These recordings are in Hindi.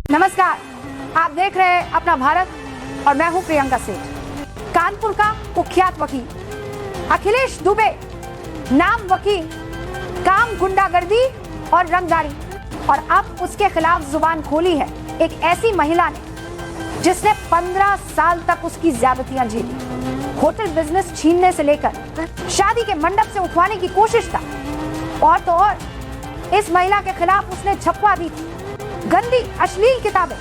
नमस्कार, आप देख रहे हैं अपना भारत और मैं हूं प्रियंका सेठ। कानपुर का कुख्यात वकील अखिलेश दुबे, नाम वकील, काम गुंडागर्दी और रंगदारी, और अब उसके खिलाफ जुबान खोली है एक ऐसी महिला ने जिसने 15 साल तक उसकी ज्यादतियां झेली। होटल बिजनेस छीनने से लेकर शादी के मंडप से उठवाने की कोशिश तक, और तो और इस महिला के खिलाफ उसने छपवा दी थी गंदी अश्लील किताबें।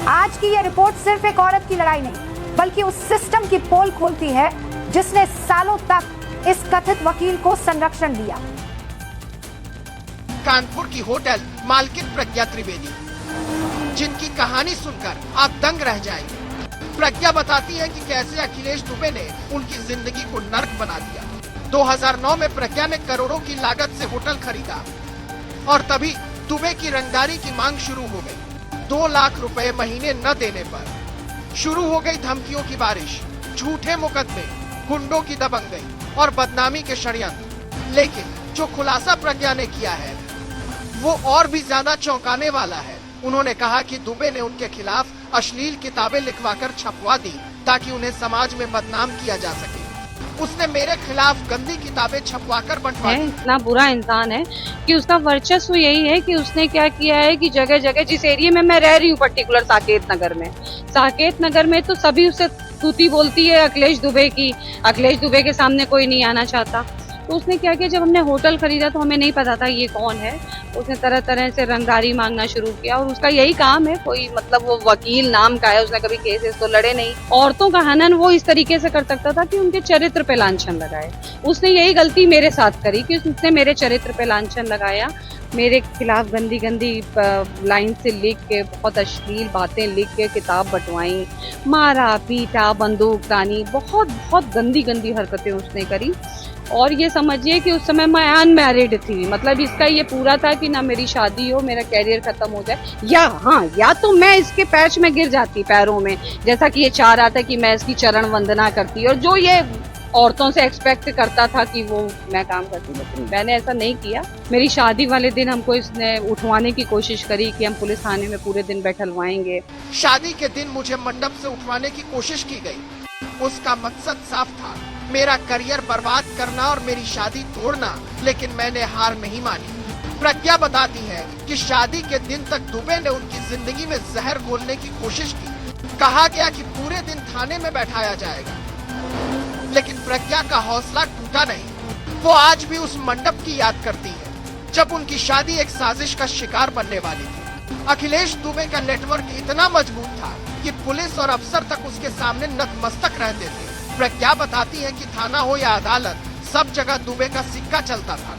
आज की यह रिपोर्ट सिर्फ एक औरत की लड़ाई नहीं, बल्कि उस सिस्टम की पोल खोलती है जिसने सालों तक इस कथित वकील को संरक्षण दिया। कानपुर की होटल मालकिन प्रज्ञा त्रिवेदी, जिनकी कहानी सुनकर आप दंग रह जाएंगे। प्रज्ञा बताती है कि कैसे अखिलेश दुबे ने उनकी जिंदगी को नर्क बना दिया। 2009 में प्रज्ञा ने करोड़ों की लागत से होटल खरीदा और तभी दुबे की रंगदारी की मांग शुरू हो गई। 2 लाख रुपए महीने न देने पर शुरू हो गई धमकियों की बारिश, झूठे मुकदमे, गुंडों की दबंगई और बदनामी के षड्यंत्र। लेकिन जो खुलासा प्रज्ञा ने किया है वो और भी ज्यादा चौंकाने वाला है। उन्होंने कहा कि दुबे ने उनके खिलाफ अश्लील किताबें लिखवाकर छपवा दी ताकि उन्हें समाज में बदनाम किया जा सके। उसने मेरे खिलाफ गंदी किताबें छपवाकर बंटवा दी। इतना बुरा इंसान है कि उसका वर्चस्व यही है कि उसने क्या किया है कि जगह जगह, जिस एरिया में मैं रह रही हूँ पर्टिकुलर साकेत नगर में तो सभी उससे तूती बोलती है अखिलेश दुबे की। अखिलेश दुबे के सामने कोई नहीं आना चाहता। तो उसने क्या किया, जब हमने होटल खरीदा तो हमें नहीं पता था ये कौन है। उसने तरह तरह से रंगदारी मांगना शुरू किया और उसका यही काम है। कोई मतलब वो वकील नाम का है, उसने कभी केसेस तो लड़े नहीं। औरतों का हनन वो इस तरीके से कर सकता था कि उनके चरित्र पे लांछन लगाए। उसने यही गलती मेरे साथ करी कि उसने मेरे चरित्र पे लांछन लगाया, मेरे खिलाफ गंदी गंदी लाइन से लिख के, बहुत अश्लील बातें लिख के किताब बंटवाई, मारा पीटा, बंदूक तानी, बहुत बहुत गंदी गंदी हरकतें उसने करी। और ये समझिए कि उस समय मैं अनमैरिड थी। मतलब इसका ये पूरा था कि ना मेरी शादी हो, मेरा कैरियर खत्म हो जाए, या तो मैं इसके पैच में गिर जाती, पैरों में, जैसा कि ये चाह रहा था कि मैं इसकी चरण वंदना करती, और जो ये औरतों से एक्सपेक्ट करता था कि वो मैं काम करती। लेकिन मैंने ऐसा नहीं किया। मेरी शादी वाले दिन हमको इसने उठवाने की कोशिश करी कि हम पुलिस थाने में पूरे दिन बैठलवाएंगे। शादी के दिन मुझे मंडप से उठवाने की कोशिश की गई। उसका मकसद साफ था, मेरा करियर बर्बाद करना और मेरी शादी तोड़ना, लेकिन मैंने हार नहीं मानी। प्रज्ञा बताती है कि शादी के दिन तक दुबे ने उनकी जिंदगी में जहर घोलने की कोशिश की। कहा गया कि पूरे दिन थाने में बैठाया जाएगा, लेकिन प्रज्ञा का हौसला टूटा नहीं। वो आज भी उस मंडप की याद करती है जब उनकी शादी एक साजिश का शिकार बनने वाली थी। अखिलेश दुबे का नेटवर्क इतना मजबूत था कि पुलिस और अफसर तक उसके सामने नतमस्तक रहते थे। प्रज्ञा बताती है कि थाना हो या अदालत, सब जगह दुबे का सिक्का चलता था।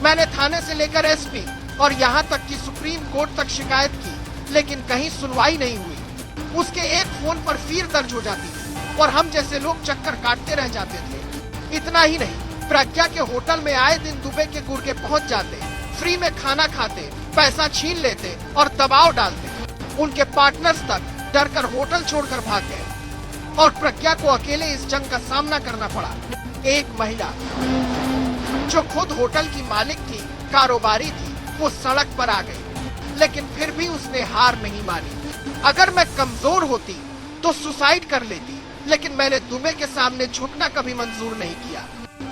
मैंने थाने से लेकर एसपी और यहाँ तक कि सुप्रीम कोर्ट तक शिकायत की, लेकिन कहीं सुनवाई नहीं हुई। उसके एक फोन पर फीर दर्ज हो जाती थी और हम जैसे लोग चक्कर काटते रह जाते थे। इतना ही नहीं, प्रज्ञा के होटल में आए दिन दुबे के गुर्गे पहुँच जाते, फ्री में खाना खाते, पैसा छीन लेते और दबाव डालते। उनके पार्टनर्स तक डर कर होटल छोड़कर भाग गए और प्रज्ञा को अकेले इस जंग का सामना करना पड़ा। एक महिला जो खुद होटल की मालिक थी, कारोबारी थी, वो सड़क पर आ गई, लेकिन फिर भी उसने हार नहीं मानी। अगर मैं कमजोर होती तो सुसाइड कर लेती, लेकिन मैंने दुबे के सामने झुकना कभी मंजूर नहीं किया।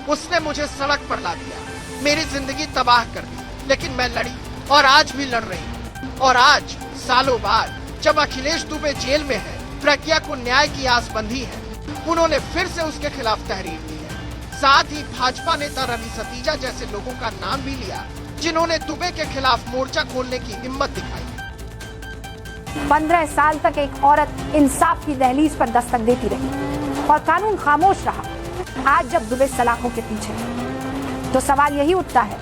उसने मुझे सड़क पर ला दिया, मेरी जिंदगी तबाह कर दी, लेकिन मैं लड़ी और आज भी लड़ रही हूँ। और आज सालों बाद जब अखिलेश दुबे जेल में है, प्रज्ञा को न्याय की आस बंधी है। उन्होंने फिर से उसके खिलाफ तहरीर दी है। साथ ही भाजपा नेता रवि सतीजा जैसे लोगों का नाम भी लिया, जिन्होंने दुबे के खिलाफ मोर्चा खोलने की हिम्मत दिखाई। 15 साल तक एक औरत इंसाफ की दहलीज पर दस्तक देती रही और कानून खामोश रहा। आज जब दुबे सलाखों के पीछे है, तो सवाल यही उठता है,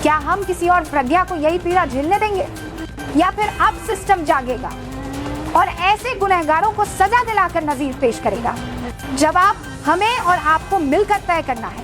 क्या हम किसी और प्रज्ञा को यही पीड़ा झेलने देंगे, या फिर अब सिस्टम जागेगा और ऐसे गुनहगारों को सजा दिलाकर नजीर पेश करेगा? जवाब हमें और आपको मिलकर तय करना है।